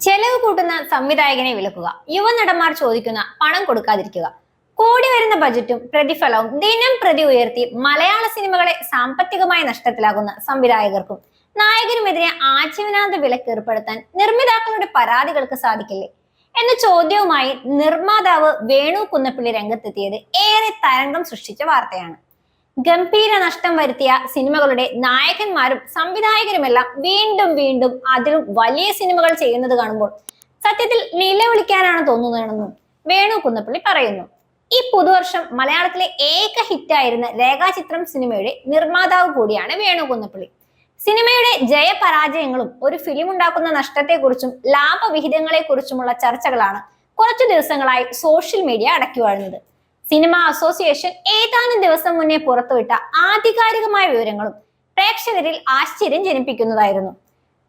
ചെലവ് കൂട്ടുന്ന സംവിധായകനെ വിലക്കുക, യുവനടന്മാർ ചോദിക്കുന്ന പണം കൊടുക്കാതിരിക്കുക, കൂടി വരുന്ന ബജറ്റും പ്രതിഫലവും ദിനം പ്രതി ഉയർത്തി മലയാള സിനിമകളെ സാമ്പത്തികമായി നഷ്ടത്തിലാകുന്ന സംവിധായകർക്കും നായകനുമെതിരെ ആജീവനാന്ത വിലക്ക് ഏർപ്പെടുത്താൻ നിർമ്മാതാക്കളുടെ പരാതികൾക്ക് സാധിക്കില്ലേ എന്ന ചോദ്യവുമായി നിർമ്മാതാവ് വേണു കുന്നപ്പിള്ളി രംഗത്തെത്തിയത് ഏറെ തരംഗം സൃഷ്ടിച്ച വാർത്തയാണ്. ഗംഭീര നഷ്ടം വരുത്തിയ സിനിമകളുടെ നായകന്മാരും സംവിധായകരുമെല്ലാം വീണ്ടും വീണ്ടും അതിലും വലിയ സിനിമകൾ ചെയ്യുന്നത് കാണുമ്പോൾ സത്യത്തിൽ നിലവിളിക്കാനാണ് തോന്നുന്നതെന്നും വേണു കുന്നപ്പള്ളി പറയുന്നു. ഈ പുതുവർഷം മലയാളത്തിലെ ഏക ഹിറ്റായിരുന്ന രേഖാചിത്രം സിനിമയുടെ നിർമ്മാതാവ് കൂടിയാണ് വേണു കുന്നപ്പള്ളി. സിനിമയുടെ ജയപരാജയങ്ങളും ഒരു ഫിലിം ഉണ്ടാക്കുന്ന നഷ്ടത്തെക്കുറിച്ചും ലാഭവിഹിതങ്ങളെ കുറിച്ചുമുള്ള ചർച്ചകളാണ് കുറച്ചു ദിവസങ്ങളായി സോഷ്യൽ മീഡിയ അടക്കി വാഴുന്നത്. സിനിമ അസോസിയേഷൻ ഏതാനും ദിവസം മുന്നേ പുറത്തുവിട്ട ആധികാരികമായ വിവരങ്ങളും പ്രേക്ഷകരിൽ ആശ്ചര്യം ജനിപ്പിക്കുന്നതായിരുന്നു.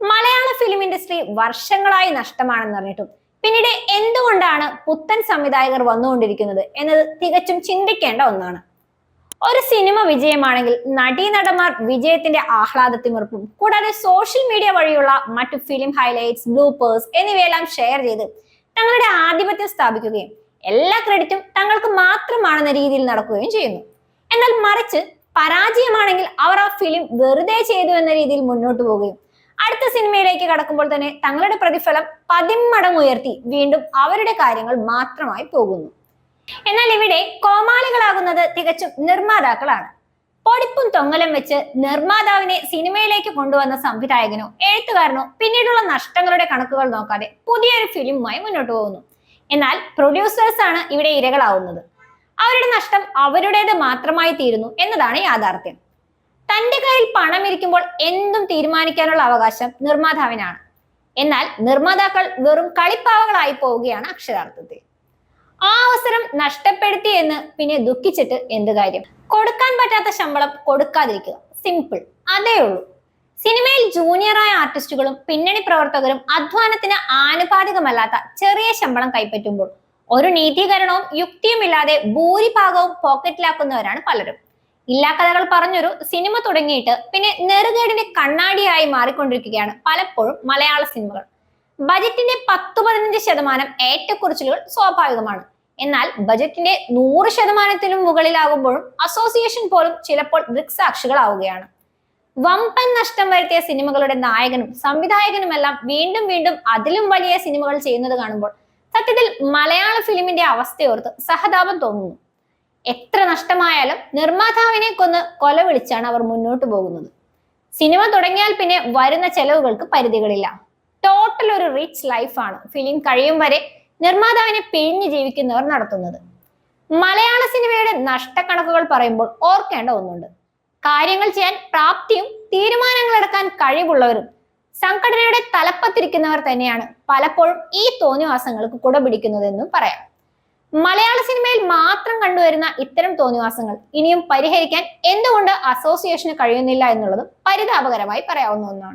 മലയാള ഫിലിം ഇൻഡസ്ട്രി വർഷങ്ങളായി നഷ്ടമാണെന്ന് പറഞ്ഞിട്ടും പിന്നീട് എന്തുകൊണ്ടാണ് പുത്തൻ സംവിധായകർ വന്നുകൊണ്ടിരിക്കുന്നത് എന്നത് തികച്ചും ചിന്തിക്കേണ്ട ഒന്നാണ്. ഒരു സിനിമ വിജയമാണെങ്കിൽ നടീനടന്മാർ വിജയത്തിന്റെ ആഹ്ലാദത്തിമിർപ്പും കൂടാതെ സോഷ്യൽ മീഡിയ വഴിയുള്ള മറ്റു ഫിലിം ഹൈലൈറ്റ്സ്, ബ്ലൂപ്പേഴ്സ് എന്നിവയെല്ലാം ഷെയർ ചെയ്ത് തങ്ങളുടെ ആധിപത്യം സ്ഥാപിക്കുകയും എല്ലാ ക്രെഡിറ്റും തങ്ങൾക്ക് മാത്രമാണെന്ന രീതിയിൽ നടക്കുകയും ചെയ്യുന്നു. എന്നാൽ മറിച്ച് പരാജയമാണെങ്കിൽ അവർ ആ ഫിലിം വെറുതെ ചെയ്തു എന്ന രീതിയിൽ മുന്നോട്ട് പോവുകയും അടുത്ത സിനിമയിലേക്ക് കടക്കുമ്പോൾ തന്നെ തങ്ങളുടെ പ്രതിഫലം 10 മടങ്ങ് ഉയർത്തി വീണ്ടും അവരുടെ കാര്യങ്ങൾ മാത്രമായി പോകുന്നു. എന്നാൽ ഇവിടെ കോമാളികളാകുന്നത് തികച്ചും നിർമ്മാതാക്കളാണ്. പൊടിപ്പും തൊങ്ങലും വെച്ച് നിർമ്മാതാവിനെ സിനിമയിലേക്ക് കൊണ്ടുവന്ന സംവിധായകനോ എഴുത്തുകാരനോ പിന്നീടുള്ള നഷ്ടങ്ങളുടെ കണക്കുകൾ നോക്കാതെ പുതിയൊരു ഫിലിമുമായി മുന്നോട്ട് പോകുന്നു. എന്നാൽ പ്രൊഡ്യൂസേഴ്സ് ആണ് ഇവിടെ ഇരകളാവുന്നത്. അവരുടെ നഷ്ടം അവരുടേത് മാത്രമായി തീരുന്നു എന്നതാണ് യാഥാർത്ഥ്യം. തന്റെ കയ്യിൽ പണം ഇരിക്കുമ്പോൾ എന്തും തീരുമാനിക്കാനുള്ള അവകാശം നിർമ്മാതാവിനാണ്. എന്നാൽ നിർമ്മാതാക്കൾ വെറും കളിപ്പാവകളായി പോവുകയാണ് അക്ഷരാർത്ഥത്തിൽ. ആ അവസരം നഷ്ടപ്പെടുത്തി എന്ന് പിന്നെ ദുഃഖിച്ചിട്ട് എന്ത് കാര്യം? കൊടുക്കാൻ പറ്റാത്ത ശമ്പളം കൊടുക്കാതിരിക്കുക, സിമ്പിൾ, അതേ ഉള്ളൂ. സിനിമയിൽ ജൂനിയറായ ആർട്ടിസ്റ്റുകളും പിന്നണി പ്രവർത്തകരും അധ്വാനത്തിന് ആനുപാതികമല്ലാത്ത ചെറിയ ശമ്പളം കൈപ്പറ്റുമ്പോൾ ഒരു നീതീകരണവും യുക്തിയും ഇല്ലാതെ ഭൂരിഭാഗവും പോക്കറ്റിലാക്കുന്നവരാണ് പലരും. ഇല്ലാ കഥകൾ പറഞ്ഞൊരു സിനിമ തുടങ്ങിയിട്ട് പിന്നെ നെറുകേടിന്റെ കണ്ണാടിയായി മാറിക്കൊണ്ടിരിക്കുകയാണ് പലപ്പോഴും മലയാള സിനിമകൾ. ബജറ്റിന്റെ 10-15% ഏറ്റക്കുറച്ചിലുകൾ സ്വാഭാവികമാണ്. എന്നാൽ ബജറ്റിന്റെ 100%-ത്തിലും മുകളിലാകുമ്പോഴും അസോസിയേഷൻ പോലും ചിലപ്പോൾ ദൃക്സാക്ഷികളാവുകയാണ്. വമ്പൻ നഷ്ടം വരുത്തിയ സിനിമകളുടെ നായകനും സംവിധായകനുമെല്ലാം വീണ്ടും വീണ്ടും അതിലും വലിയ സിനിമകൾ ചെയ്യുന്നത് കാണുമ്പോൾ സത്യത്തിൽ മലയാള ഫിലിമിന്റെ അവസ്ഥയോർത്ത് സഹതാപം തോന്നുന്നു. എത്ര നഷ്ടമായാലും നിർമ്മാതാവിനെ കൊന്ന് കൊല വിളിച്ചാണ് അവർ മുന്നോട്ട് പോകുന്നത്. സിനിമ തുടങ്ങിയാൽ പിന്നെ വരുന്ന ചെലവുകൾക്ക് പരിധികളില്ല. ടോട്ടൽ ഒരു റിച്ച് ലൈഫാണ് ഫിലിം കഴിയും വരെ നിർമ്മാതാവിനെ പിഴിഞ്ഞു ജീവിക്കുന്നവർ നടത്തുന്നത്. മലയാള സിനിമയുടെ നഷ്ടക്കണക്കുകൾ പറയുമ്പോൾ ഓർക്കേണ്ട ഒന്നുണ്ട്. കാര്യങ്ങൾ ചെയ്യാൻ പ്രാപ്തിയും തീരുമാനങ്ങൾ എടുക്കാൻ കഴിവുള്ളവരും സംഘടനയുടെ തലപ്പത്തിരിക്കുന്നവർ തന്നെയാണ് പലപ്പോഴും ഈ തോന്നിവാസങ്ങൾക്ക് കുടപിടിക്കുന്നതെന്നും പറയാം. മലയാള സിനിമയിൽ മാത്രം കണ്ടുവരുന്ന ഇത്തരം തോന്നിവാസങ്ങൾ ഇനിയും പരിഹരിക്കാൻ എന്തുകൊണ്ട് അസോസിയേഷന് കഴിയുന്നില്ല എന്നുള്ളതും പരിതാപകരമായി പറയാവുന്ന ഒന്നാണ്.